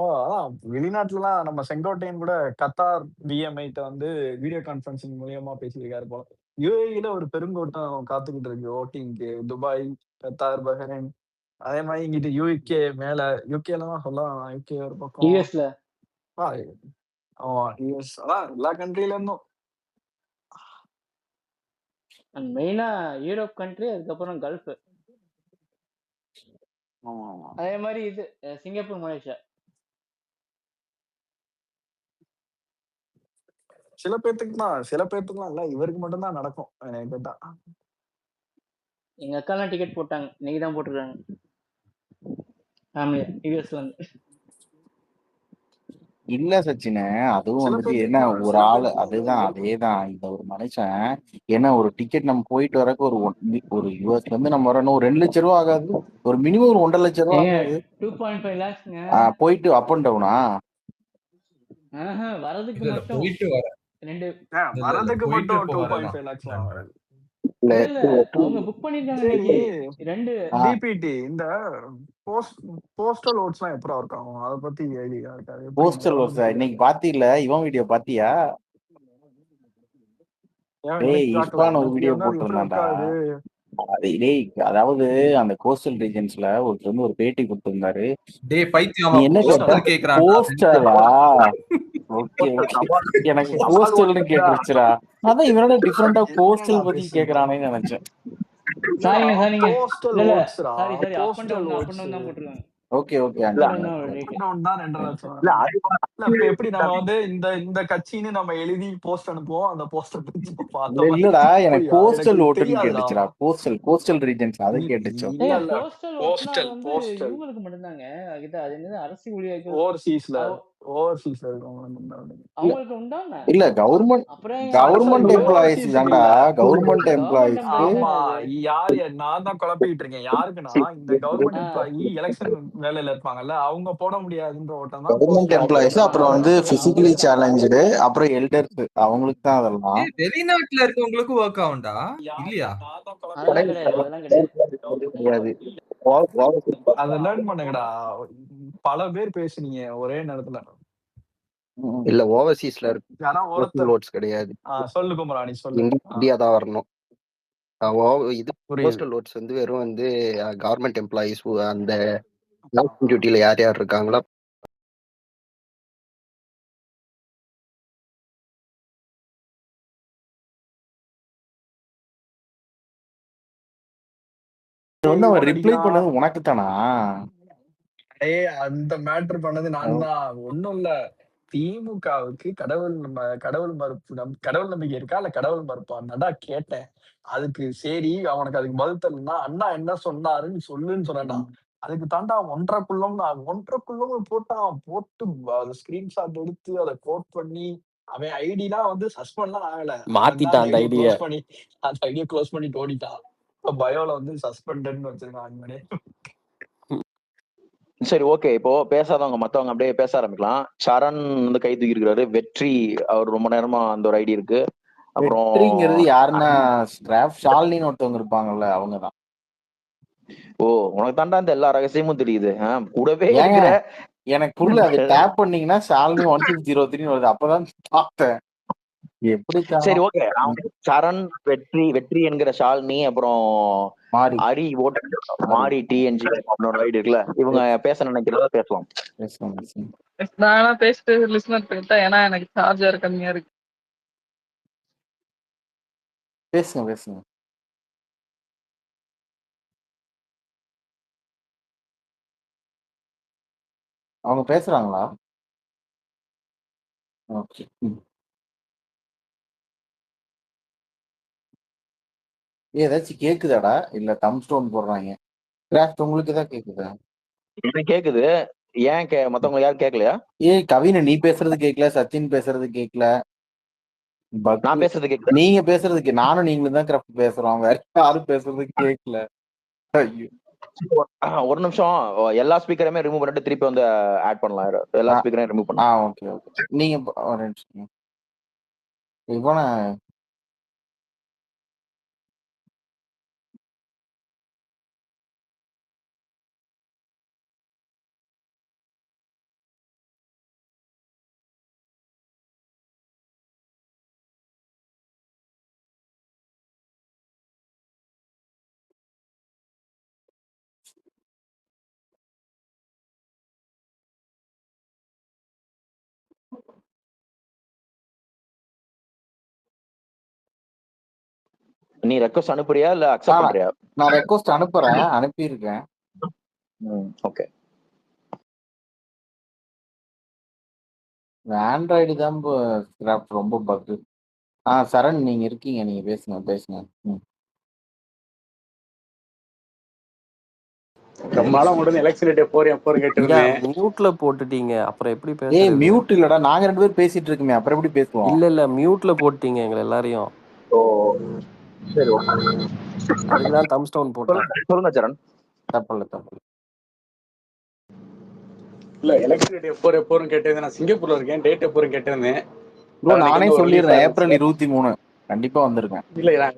Speaker 2: அதான் வெளிநாட்டுல நம்ம செங்கோட்டையன் கூட கத்தார் விஎம்ஐட்ட வந்து வீடியோ கான்பரன்சிங் மூலியமா பேசியிருக்காரு போல. யுஏஇல ஒரு பெருங்கூட்டம் காத்துக்கிட்டு இருக்கு ஓட்டிங்க்கு. துபாய், கத்தார், பஹ்ரைன், அதே மாதிரி இங்கிட்டு யூகே மேல. யூகேல தான் சொல்லலாம், யூகே ஒரு பக்கம்.
Speaker 8: யுஎஸ்ல
Speaker 2: யுஎஸ், அதான் எல்லா கண்ட்ரில இருந்தும்.
Speaker 8: மெயினா யூரோப் கண்ட்ரி, அதுக்கப்புறம் கல்ஃப், அதே மாதிரி இது சிங்கப்பூர், மலேசியா.
Speaker 2: சில பேர்த்துக்குலாம் இல்ல, இவருக்கு மட்டும் தான் நடக்கும் எனக்கு கேட்டா.
Speaker 8: எங்க அக்காலாம் டிக்கெட் போட்டாங்க, இன்னைக்கு தான் போட்டுருக்காங்க ஃபேமிலியா யுஎஸ்ல இருந்து.
Speaker 5: இல்ல சச்சினே, அதுவும் வந்துட்டு என்ன ஒரு ஆளு, அதுதான் அதேதான். இந்த ஒரு மனுஷன் ஏன்னா ஒரு டிக்கெட் நம்ம போயிட்டு வரக்கு ஒரு யூஎஸ்ல இருந்து நம்ம வரணும், ஒரு 2 லட்சம் ரூபா ஆகாது, ஒரு மினிமம் ஒரு 1.5 லட்சம் ரூபா ஆகாது.
Speaker 8: 2.5 lakhsங்க
Speaker 5: போயிட்டு அப் அண்ட் டவுனா?
Speaker 8: வரதுக்கு மட்டும்
Speaker 2: வரதுக்கு மட்டும் 2.5 lakhs வராது.
Speaker 8: அவங்க புக் பண்ணிருக்காங்க. ரெண்டு
Speaker 2: டிபிடி இந்த போஸ்டல் ஓட்ஸ்லாம் எப்பரா இருக்காங்க, அத பத்தி ஐடியா இருக்கா?
Speaker 5: போஸ்டல் ஓட்ஸ் இன்னைக்கு பாத்தீல? இவன் வீடியோ பாத்தியா? டேய் இஸ்பான் ஒரு வீடியோ போட்டிருந்தான்டா. அதாவது அந்த கோஸ்டல் ரீஜன்ஸ்ல ஒருத்தர் வந்து ஒரு பேட்டி கொடுத்திருந்தாரு. என்ன கேட்டா போஸ்டலா? ஓகே எனக்கு போஸ்டல்னு கேட்டுருச்சுடா. அதான் இவனோட டிஃபரெண்டா போஸ்டல் பத்தி கேக்குறானேன்னு நினைச்சேன். ஓகே ஓகே
Speaker 2: எப்படி நம்ம வந்து இந்த கட்சின்னு நம்ம எழுதி போஸ்ட் அனுப்புவோம், அந்த போஸ்டர்
Speaker 5: இல்லடா எனக்கு போஸ்டல் ஓட்டுன்னு கேட்டுச்சுடா. கோஸ்டல் ரீஜன்ஸ் அதை கேட்டுச்சு.
Speaker 8: இவங்களுக்கு மட்டும்தாங்க அது என்னது அரசு ஊழியர்கள்
Speaker 2: ஓவர்சீஸ்ல
Speaker 8: அவங்களுக்கு உண்டாங்க.
Speaker 5: இல்ல கவர்மெண்ட் எம்ப்ளாயிஸ் தான்டா. Government employees.
Speaker 2: ஆமா, யாரு நான் தான் குழப்பிட்டு இருக்கேன். யாருக்குன்னா இந்த கவர்மெண்ட் எம்ப்ளாயி எலெக்ஷன் வேலையில இருப்பாங்கல்ல, அவங்க போட முடியாதுன்ற ஓட்டம் தான்
Speaker 5: கவர்மெண்ட் எம்ப்ளாயிஸ். அப்புறம் வந்து பிசிக்கலி சேலஞ்சு, அப்புறம் எல்டர்ஸ், அவங்களுக்கு தான் அதெல்லாம்.
Speaker 9: வெளிநாட்டுல இருக்கவங்களுக்கு ஒர்க் ஆகும்டா இல்லையா?
Speaker 2: அத லேர்ன் பண்ணுங்கடா. பல பேர் பேசுனீங்க ஒரே நேரத்துல.
Speaker 3: இல்ல ஓவர்சீஸ்ல இருக்கு ஓட்ஸ் கிடையாது.
Speaker 2: சொல்லு குமரா, நீ சொல்லு.
Speaker 3: இந்தியா தான் வரணும். இது போஸ்டல் ஓட்ஸ் வந்து வெறும் வந்து கவர்மெண்ட் எம்ப்ளாயிஸ், அந்த டியூட்டில யார் யார் இருக்காங்களோ
Speaker 5: அவன் ரிப்ளை பண்ணது உனக்கு தானா?
Speaker 2: அந்த மேட்டர் பண்ணது நான் தான். ஒண்ணும் இல்ல, திமுகவுக்கு கடவுள் நம்பிக்கை இருக்கா இல்ல கடவுள் மறுப்பான்டா கேட்டேன். அதுக்கு சரி அவனுக்கு அதுக்கு பதில் தரலன்னா அண்ணா என்ன சொன்னாருன்னு சொல்லுன்னு சொன்னா, அதுக்கு தாண்டா 1.5 குள்ளம் போட்டான். போட்டு ஸ்கிரீன்ஷாட் எடுத்து அதை கோட் பண்ணி அவன் ஐடிலாம் வந்து சஸ்பெண்ட்லாம் ஆகல. அவன் தான்
Speaker 10: மாத்திட்டான்
Speaker 2: அந்த
Speaker 10: அந்த
Speaker 2: ஐடியை
Speaker 10: ஐடிய.
Speaker 2: க்ளோஸ் பண்ணி அந்த ஐடியை க்ளோஸ் பண்ணிட்டு ஓடிட்டான். பயோல வந்து சஸ்பெண்டட்னு வச்சிருக்கான் அவனே.
Speaker 4: சரி ஓகே, இப்போ பேசாதவங்க மத்தவங்க அப்படியே பேச ஆரம்பிக்கலாம். சரண் வந்து கை தூக்கி இருக்கிறாரு. வெற்றி அவர் ரொம்ப நேரமா அந்த ஒரு ஐடி இருக்கு. அப்புறம்
Speaker 5: வெற்றிங்கிறது யாருன்னா ஸ்கிராப் ஷாலினின்னு ஒருத்தவங்க இருப்பாங்கல்ல, அவங்கதான்.
Speaker 4: ஓ உனக்கு தாண்டா இந்த எல்லா ரகசியமும் தெரியுது. கூடவே
Speaker 5: ஏங்க
Speaker 4: இருக்கிற
Speaker 5: எனக்கு புரியல, அது டேப் பண்ணீங்கன்னா ஷாலினி 1603 வருது, அப்பதான் பார்த்தேன். எப்படி
Speaker 4: சரி ஓகே, சரண் வெற்றி என்கிற ஷாலினி, அப்புறம்
Speaker 5: மாறி
Speaker 4: அரி ஓட்டு மாறி டிஎன்ஜி அப்படின்ற ஐடி இருக்குல்ல, இவங்க பேச நினைக்கிறத பேசலாம்.
Speaker 11: நான் பேசிட்டு லிஸ்னர் போயிட்டேன், ஏன்னா எனக்கு சார்ஜர் கம்மியா இருக்கு.
Speaker 5: பேசுங்க. அவங்க பேசுறாங்களா? ஓகே. ஏதாச்சும் கேக்குதாடா? இல்ல தம் ஸ்டோன் போடுறாங்க. கிராஃப்ட் உங்களுக்கு தான் கேக்குதா?
Speaker 4: எனக்கு கேக்குது. ஏன் மத்தவங்க யாரும் கேட்கலையா?
Speaker 5: கவின நீ பேசுறது கேட்கல, சச்சின் பேசுறது கேட்கல,
Speaker 4: நான் பேசுறது கேட்கல.
Speaker 5: நீங்க பேசுறதுக்கு நானும் நீங்களும் தான் கிராஃப்ட் பேசுறோம், வேற யாரும் பேசுறது கேட்கல. ஐயோ
Speaker 4: ஒரு நிமிஷம், எல்லா ஸ்பீக்கரையுமே ரிமூவ் பண்ணிட்டு திருப்பி வந்து ஆட் பண்ணலாம். எல்லா ஸ்பீக்கரையும் ரிமூவ் பண்ணலாம்.
Speaker 5: ஓகே. நீங்க ஒரு நிமிஷம் இவன
Speaker 4: நீ ரெக்வெஸ்ட் அனுப்புறியா இல்ல அக்செப்ட் பண்றியா?
Speaker 5: நான் ரெக்வெஸ்ட் அனுப்புறேன், அனுப்பியிருக்கேன்.
Speaker 4: ஓகே.
Speaker 5: ஆண்ட்ராய்டு தான் கிராஃப்ட் ரொம்ப பக்கு. சரண் நீங்க இருக்கீங்க, நீங்க பேசுங்க.
Speaker 12: ரொம்ப நாளா உடனே எலெக்ஷன் டே போறேன் கேட்டிருந்தேன்.
Speaker 10: மியூட்ல போட்டுட்டீங்க, அப்புறம் எப்படி பேசுறது?
Speaker 5: மியூட் இல்லடா, நாங்க ரெண்டு பேரும் பேசிட்டு இருக்கோமே, அப்புறம் எப்படி பேசுவோம்?
Speaker 10: இல்ல மியூட்ல போட்டீங்க எங்க எல்லாரையும்.
Speaker 4: ஓ சரி,
Speaker 10: அதுக்கு தான் தம் ஸ்டோன் போட்டேன்.
Speaker 4: சொல்லுங்க சரண்.
Speaker 5: தப்பல்ல.
Speaker 12: இல்ல எலெக்ஷன் டே போறேன் கேட்டிருந்தேன். நான் சிங்கப்பூர்ல இருக்கேன், டேட் எப்போன்னு கேட்டிருந்தேன்.
Speaker 5: நானே சொல்லிடுறேன், ஏப்ரல் 23 கண்டிப்பா வந்திருக்கேன்.
Speaker 12: இல்ல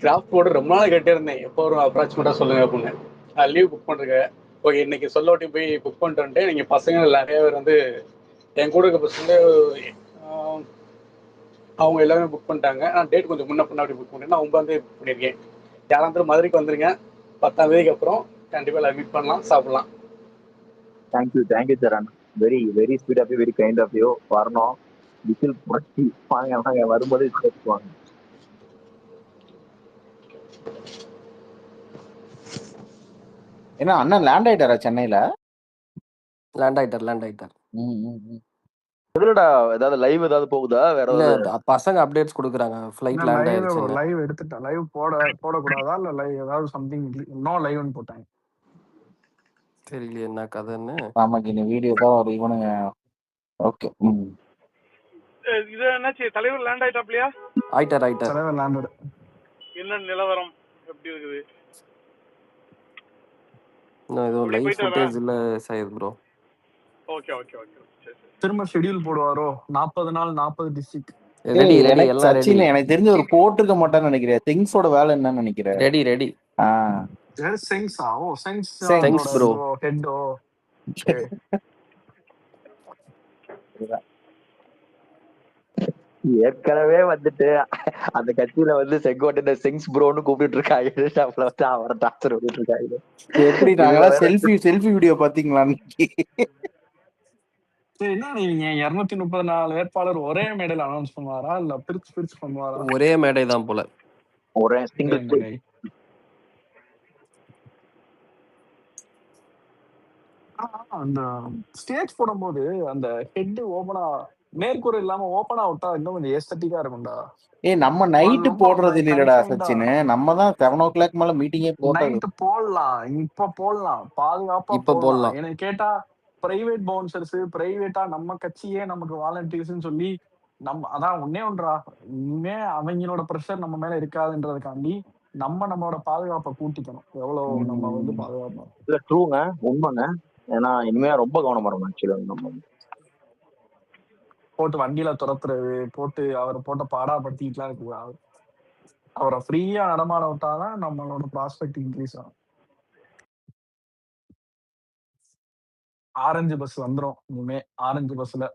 Speaker 12: கிராஃப்ட் போர்டு ரொம்ப நாள் கேட்டிருந்தேன், எப்போ வரும் அப்ராக்சிமேட்டா சொல்லுங்க அப்படின்னு. நான் லீவ் புக் பண்ணிருக்கேன். ஓகே, இன்னைக்கு சொல்லோட்டி போய் புக் பண்ணிட்டு வந்துட்டேன். நீங்க பசங்க நிறைய பேர் வந்து என் கூட இருக்க பசங்க அவங்க எல்லாமே புக் பண்ணிட்டாங்க. நான் டேட் கொஞ்சம் முன்ன அப்படி புக் பண்ணேன். நான் 9 புக் பண்ணியிருக்கேன். யாராவது மதுரைக்கு வந்துருங்க, 10ஆம் தேதிக்கு அப்புறம் கண்டிப்பா எல்லாம் மீட் பண்ணலாம், சாப்பிடலாம்.
Speaker 4: Thank you Charan. Very very sweet of you, very kind of you. வரணும், விசில் போட்டு வாங்க வரும்போது வாங்க.
Speaker 5: ஏன்னா அண்ணன் லேண்ட் ஆயிட்டாரா சென்னையில?
Speaker 10: லேண்ட் ஆயிட்டார்.
Speaker 4: எதுலடா ஏதாவது லைவ் ஏதாவது போகுதா? வேற
Speaker 10: இல்ல பசங்க அப்டேட்ஸ் கொடுக்குறாங்க, ஃளைட் லேண்ட் ஆயிருச்சுன்னு.
Speaker 2: லைவ் எடுத்துட்டேன். லைவ் போடக்கூடாதா இல்ல லைவ் ஏதாவது சம்திங் நோ லைவ்னு போட்டாங்க.
Speaker 10: தெரியல என்ன கதைன்னு.
Speaker 5: ஆமாக்கு இந்த வீடியோ தான் ஒரு இவனுங்க. ஓகே.
Speaker 13: இது என்னாச்சு, தலைவர் லேண்ட் ஆயிட்டாப்லையா?
Speaker 10: ஆயிட்டார்.
Speaker 2: தலைவர் லேண்ட்.
Speaker 13: என்ன நிலவரம் எப்படி இருக்குது?
Speaker 10: இன்னும் ஏதோ லைவ் ஃபுட்டேஜ் இல்ல சையத் ப்ரோ.
Speaker 13: ஓகே.
Speaker 2: திரும்ப ஷெட்யூல் போடுவாரோ? 40 நாள் 40 டிஸ்ட்ரிக்ட்.
Speaker 10: ரெடி எல்லாம் ரெடி.
Speaker 5: எனக்கு தெரிஞ்ச ஒரு போட்டுக்க மாட்டான்னு நினைக்கிறேன். திங்ஸோட வேலை என்னன்னு நினைக்கிறேன்.
Speaker 10: ரெடி.
Speaker 2: செங்ஸா? ஓ செங்ஸ்
Speaker 10: ப்ரோ.
Speaker 2: ஹெட்டோ.
Speaker 4: ஏற்கனவே வந்துட்டு அந்த கட்சியில வந்து செங்கோட்டை செங்ஸ் ப்ரோன்னு கூப்பிட்டு இருக்காங்க. அவரை டாக்டர் வந்துட்டு இருக்காங்க.
Speaker 5: எப்படி நாங்களா செல்ஃபி வீடியோ பாத்தீங்களா?
Speaker 2: என்ன நீங்க 234 வேட்பாளர் ஒரே மேடையில் அனௌன்ஸ் பண்ணுவாரா இல்ல பிரிச்சு பண்ணுவாரா?
Speaker 10: ஒரே மேடை தான் போல.
Speaker 4: ஒரே சிங்கிள் மேடை.
Speaker 2: அந்த ஸ்டேஜ் போடும்போது அந்த ஹெட் ஓபனா மேற்கூரை இல்லாம ஓபனா விட்டா இன்னும் கொஞ்சம் ஏஸ்தட்டிக்கா இருக்கும்டா.
Speaker 5: நம்ம நைட்டு போடுறது இல்லடா சச்சின், நம்ம தான் 7 o'clock மேல மீட்டிங்கே போடுறது.
Speaker 2: நைட் போடலாம், இப்ப போடலாம், பாதுகாப்பா போடலாம். எனக்கு கேட்டா பிரைவேட் பவுன்சர்ஸ், பிரைவேட்டா நம்ம கட்சியே நமக்கு வாலண்டியர்ஸ் சொல்லி நம்ம அதான் ஒன்னே ஒன்றா, இனிமே அவங்களோட ப்ரெஷர் நம்ம மேல இருக்காதுன்றதுக்காண்டி நம்மளோட பாதுகாப்பை கூட்டிக்கணும். எவ்வளவு நம்ம வந்து பாதுகாப்போம்.
Speaker 4: இல்ல ட்ரூங்க, உண்மைங்க. ஏன்னா இனிமே ரொம்ப கவனமா இருக்கணும் ஆக்சுவலி நம்ம.
Speaker 2: போட்டு வண்டியில துரத்துறது, போட்டு அவரை போட்டு பாடாப்படுத்திட்டுலாம் இருக்கக்கூடாது. அவரை ஃப்ரீயா நடமாட விட்டாதான் நம்மளோட ப்ராஸ்பெக்ட் இன்க்ரீஸ் ஆகும். ஆரஞ்சு பஸ் வந்துரும் இனிமே. ஆரஞ்சு பஸ்ல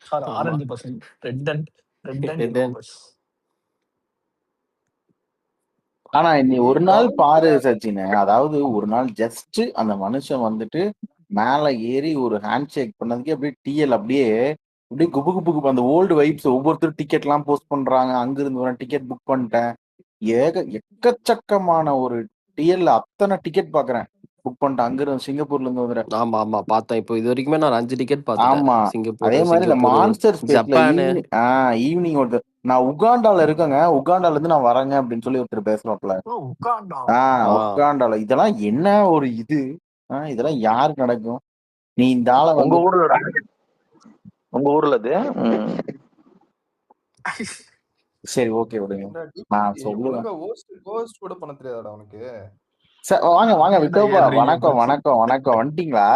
Speaker 2: சார்,
Speaker 10: ஆமா.
Speaker 2: Orange bus red and
Speaker 10: Red
Speaker 2: yellow
Speaker 10: and
Speaker 2: bus.
Speaker 5: ஆனா நீ ஒரு நாள் பாரு சச்சின், அதாவது ஒரு நாள் ஜஸ்ட் அந்த மனுஷன் வந்துட்டு மேல ஏறி ஒரு ஹேண்ட் ஷேக் பண்ணதுக்கே அப்படியே டிஎல் அப்படியே குபு குபு குபு அந்த ஓல்டு வைப்ஸ். ஒவ்வொருத்தரும் டிக்கெட் எல்லாம் போஸ்ட் பண்றாங்க, அங்கிருந்து வரேன் டிக்கெட் புக் பண்ணிட்டேன். எக்கச்சக்கமான ஒரு டிஎல்ல அத்தனை டிக்கெட் பாக்குறேன் புக் பண்ணிட்டேன். அங்கிருந்து சிங்கப்பூர்ல இருந்து வந்துடுறேன்.
Speaker 10: ஆமா ஆமா பார்த்தேன். இப்போ இது வரைக்குமே நான் 5 டிக்கெட் பார்த்துட்டேன்.
Speaker 5: ஆமா,
Speaker 10: சிங்கப்பூர்,
Speaker 5: அதே மாதிரி இந்த
Speaker 10: சிங்கப்பூர்,
Speaker 5: மான்ஸ்டர் ஸ்பேஸ்ல
Speaker 10: ஜப்பானு.
Speaker 5: ஈவினிங் ஒருத்தர் நான் உகாண்டால இருக்கேங்க, உகாண்டால இருந்து நான் வரேங்க அப்படின்னு சொல்லி ஒருத்தர் பேசுறாப்ல.
Speaker 2: உட்காண்டா
Speaker 10: ஆ.
Speaker 5: உகாண்டால இதெல்லாம் என்ன ஒரு இது? இதெல்லாம் யாருக்கு நடக்கும்? நீ இந்த ஆளை
Speaker 4: உங்க
Speaker 5: வந்து
Speaker 4: ஊர்ல உங்க ஊர்ல அது
Speaker 5: சரி ஓகே விடுங்க, நான் சொல்லுவேன்.
Speaker 14: ஒழுங்கா ஹோஸ்ட் கூட பண்ண தெரியாதாடா உனக்கு?
Speaker 5: வாங்க வாங்க
Speaker 2: என்ன
Speaker 5: விட்டோபா,
Speaker 2: ஏறுறீங்க
Speaker 5: வணக்கம்
Speaker 2: பிரச்சனை?
Speaker 5: வணக்கம் வணக்கம், வந்துட்டீங்களா?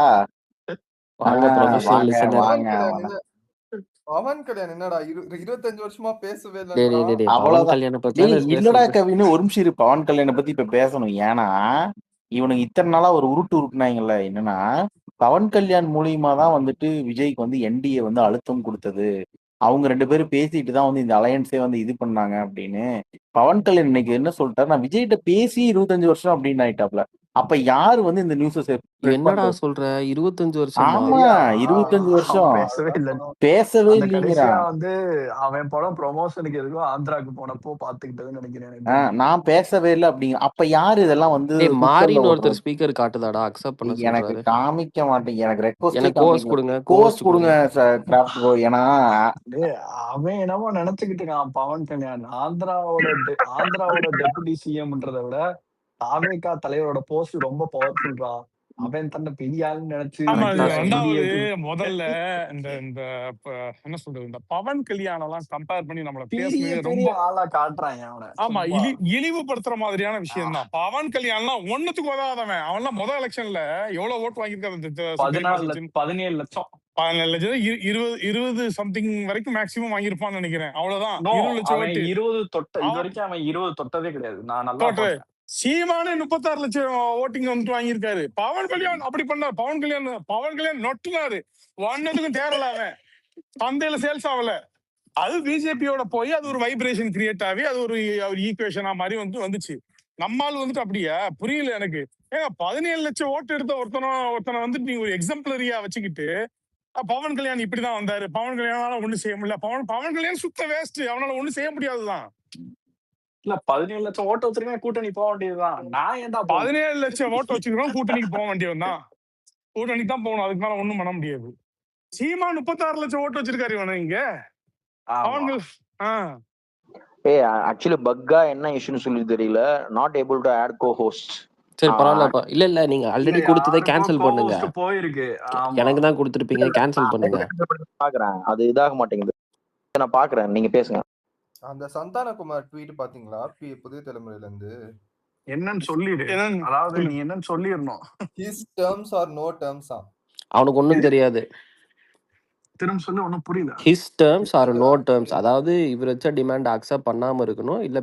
Speaker 10: வாங்க ப்ரொஃபஷனல்
Speaker 5: வாங்க
Speaker 10: லிசனர்.
Speaker 5: வாங்க
Speaker 14: பவன்
Speaker 5: வாங்க.
Speaker 14: பவன் கல்யாண் என்னடா 25 வருஷமா பேசவே
Speaker 10: டேய் டேய்
Speaker 14: இல்லைன்றா.
Speaker 10: டேய் டேய், பவன்
Speaker 5: அவ்வளவுதான்.
Speaker 10: கல்யாண பத்தி
Speaker 5: டேய்
Speaker 10: தானே
Speaker 5: இல்லடா
Speaker 10: பேசுறது.
Speaker 5: கவின்னு ஒரு நிமிஷம் இரு. பவன் கல்யாணை பத்தி இப்ப பேசணும். ஏன்னா இவனுக்கு இத்தனை நாளா ஒரு உருட்டுனாங்கல்ல. என்னன்னா பவன் கல்யாண் மூலியமா தான் வந்துட்டு விஜய்க்கு வந்து என்டிஏ வந்து அழுத்தம் கொடுத்தது. அவங்க 2 பேரும் பேசிட்டு தான் வந்து இந்த அலையன்ஸே வந்து இது பண்ணாங்க அப்படின்னு. பவன் கல்யாண் இன்னைக்கு என்ன சொல்லிட்டாரு, நான் விஜய்கிட்ட பேசி 25 வருஷம் அப்படின்னு ஆயிட்டாப்ல. அப்ப யாரு வந்து இந்த நியூஸ ஸ்ப்ரெட்
Speaker 10: என்னடா
Speaker 5: பண்றது?
Speaker 10: சொல்ற? 25 வருஷமா?
Speaker 5: ஆமா, 25 வருஷம்
Speaker 2: பேசவே இல்லை.
Speaker 5: பேசவே
Speaker 2: அந்த கடைசியா
Speaker 5: இல்லைங்கிறான்.
Speaker 2: வந்து அவன் படம் ப்ரொமோஷனுக்கு எதுக்கும் ஆந்திராக்கு போனப்போ பாத்துக்கிட்டதுன்னு நினைக்கிறேன் எனக்கு தெரிஞ்சு.
Speaker 5: நான் பேசவே இல்லை அப்படிங்க. அப்ப யாரு இதெல்லாம் வந்து
Speaker 10: டேய்
Speaker 5: ட்விட்டர்ல
Speaker 10: மாரின்னு ஒருத்தர்
Speaker 5: ஓட்டுறது?
Speaker 10: ஸ்பீக்கர் காட்டுதாடா, அக்செப்ட் பண்ண
Speaker 5: எனக்கு
Speaker 10: சொல்றாரு.
Speaker 5: காமிக்க மாட்டேங்க, எனக்கு ரெக்வஸ்டே
Speaker 10: எனக்கு கோர்ஸ்
Speaker 5: காமிக்கல.
Speaker 10: கொடுங்க,
Speaker 5: கோர்ஸ்
Speaker 10: கோர்ஸ்
Speaker 5: கொடுங்க
Speaker 10: கொடுங்க.
Speaker 5: Craft bro. ஏன்னா
Speaker 2: டேய், அவன் என்னமோ நினைச்சுக்கிட்டு இருக்கான் பவன் கல்யாண் ஆந்திராவோட டெபுட்டி சிஎம்ன்றதை விட தாவேகா தலைவரோட போஸ்ட் ரொம்ப பவர்ஃபுல்ரா. அவன் தன்னை பெரிய ஆளுன்னு நினைச்சு
Speaker 13: ஆமா, அது
Speaker 2: மெட்ராஸ்
Speaker 13: ரெண்டாவது
Speaker 2: எம்டிஏக்கு
Speaker 13: முதல்ல இந்த இந்த என்ன சொல்றது, இந்த பவன் கல்யாணம் எல்லாம் கம்பேர் பண்ணி நம்மள
Speaker 2: பெரிய
Speaker 13: பேசுனது
Speaker 2: பெரிய
Speaker 13: ரொம்ப
Speaker 2: ஆளா காட்டுறாங்க அவனை.
Speaker 13: ஆமா
Speaker 2: சும்மா
Speaker 13: இழிவுபடுத்துற மாதிரியான விஷயம் தான். பவன் கல்யாண்லாம் ஒண்ணுத்துக்கு உதவாதவன். அவன்லாம் முதல் எலெக்ஷன்ல எவ்வளவு ஓட்டு வாங்கியிருக்காரு சுப்ரீம் கோர்ட் வச்சு?
Speaker 2: 17 லட்சம்
Speaker 13: 17 லட்சம் 20 சம்திங் வரைக்கும் மேக்ஸிமம் வாங்கியிருப்பான்னு நினைக்கிறேன். அவ்வளவுதான்.
Speaker 2: நோ
Speaker 13: 20 லட்சம்
Speaker 2: அவன்
Speaker 13: ஓட்டு
Speaker 2: 20 இது
Speaker 13: அவன்
Speaker 2: வரைக்கும் அவன் 20 தொட்டதே கிடையாது. நான் நல்லா
Speaker 13: தோற்று.
Speaker 2: பார்த்தேன்.
Speaker 13: சீமானே 36 லட்சம் ஓட்டிங் வந்துட்டு வாங்கியிருக்காரு. பவன் கல்யாண் அப்படி பண்ணார். பவன் கல்யாண் நொட்டுனாரு. ஒன்னதுக்கும் தேரல. அவன் சந்தையில சேல்ஸ் ஆகல. அது பிஜேபியோட போய் அது ஒரு வைப்ரேஷன் கிரியேட் ஆகி அது ஒரு ஈக்குவேஷனா மாதிரி வந்துச்சு. நம்மால் வந்துட்டு அப்படியா புரியல எனக்கு. ஏங்க 17 லட்சம் ஓட்டு எடுத்த ஒருத்தனை வந்துட்டு நீங்க ஒரு எக்ஸாம்பிளரியா வச்சுக்கிட்டு பவன் கல்யாண் இப்படிதான் வந்தாரு, பவன் கல்யாணால ஒண்ணும் செய்ய முடியல, பவன் கல்யாண் சுத்த வேஸ்ட், அவனால ஒண்ணும் செய்ய முடியாதுதான்.
Speaker 2: இல்ல 17 லட்சம் ஓட்டு வச்சிருக்கேன், கூட்டணி போக வேண்டியதுதான். நான் ஏன்டா
Speaker 13: 17 லட்சம் ஓட்டு வச்சுக்கிறோம், கூட்டணிக்கு போக வேண்டியவன்தான். கூட்டணிக்கு தான் போகணும், அதுக்கு மேல ஒண்ணும் பண்ண முடியாது. சீமா 36 லட்சம் ஓட்டு வச்சிருக்காரு இவன இங்க. அவங்க
Speaker 4: ஆக்சுவலி பக்கா என்ன இஷ்யூன்னு சொல்லி தெரியல. Not able to add co host.
Speaker 10: சரி பரவாயில்லப்பா. இல்ல நீங்க ஆல்ரெடி கொடுத்ததை கேன்சல் பண்ணுங்க.
Speaker 2: போயிருக்கு.
Speaker 10: எனக்கு தான் கொடுத்துருப்பீங்க, கேன்சல் பண்ணுங்க.
Speaker 4: பாக்குறேன் அது இதாக மாட்டேங்குது. நான் பாக்குறேன், நீங்க பேசுங்க.
Speaker 14: அந்த சந்தானகுமார் ட்வீட் பாத்தீங்களா? புதிய தலைமுறையில இருந்து
Speaker 2: என்னன்னு சொல்லிடு. அதாவது நீ என்னன்னு சொல்லிடணும்.
Speaker 14: his terms or no terms.
Speaker 10: அவனுக்கு ஒண்ணும் தெரியாது.
Speaker 2: திரும்ப சொல்லி ஒன்னும் புரியல.
Speaker 10: his terms or no terms, அதாவது இவர் வச்ச டிமாண்ட் அக்செப்ட் பண்ணாம இருக்கணும், இல்ல